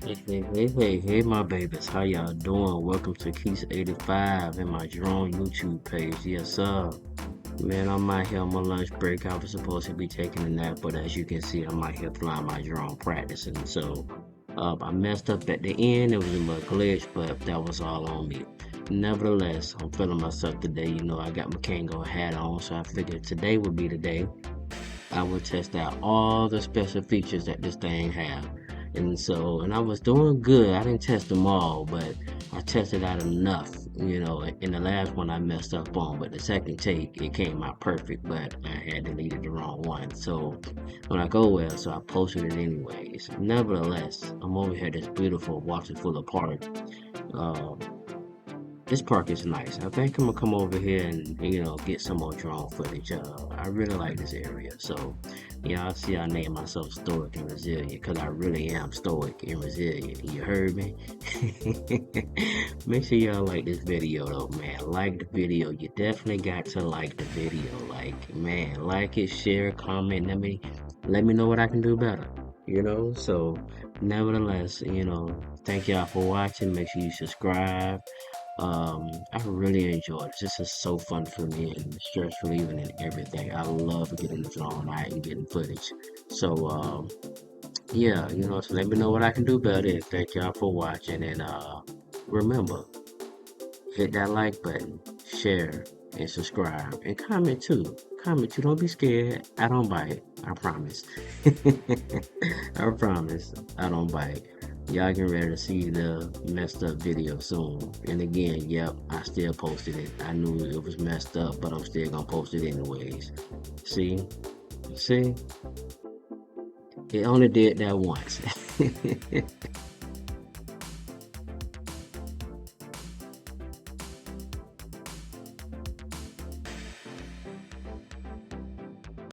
Hey, my babies. How y'all doing? Welcome to Keys85 and my drone YouTube page. Yes, sir. Man, I'm out here on my lunch break. I was supposed to be taking a nap, but as you can see, I'm out here flying my drone practicing. So, I messed up at the end. It was a little glitch, but that was all on me. Nevertheless, I'm feeling myself today. You know, I got my Kango hat on, so I figured today would be the day I would test out all the special features that this thing have. And I was doing good. I didn't test them all, but I tested out enough. You know, in the last one I messed up on, but the second take it came out perfect, but I had deleted the wrong one. So when I go well, so I posted it anyways. Nevertheless, I'm over here this beautiful Washington Park. Um, this park is nice. I think I'm gonna come over here and get some more drone footage. I really like this area. So, I see I named myself Stoic and Resilient because I really am stoic and resilient. You heard me? Make sure y'all like this video though, man. Like the video. You definitely got to like the video. Like, man, like it, share, comment. Let me know what I can do better. So nevertheless, thank y'all for watching. Make sure you subscribe. I really enjoyed it. This is so fun for me and stress relieving and everything. I love getting the drone out and getting footage. So, yeah, so let me know what I can do better. Thank y'all for watching. And remember, hit that like button, share, and subscribe. And comment too. Comment too. Don't be scared. I don't bite. I promise. I promise. I don't bite. Y'all get ready to see the messed up video soon. And again, yep, I still posted it. I knew it was messed up, but I'm still gonna post it anyways. See? See? It only did that once.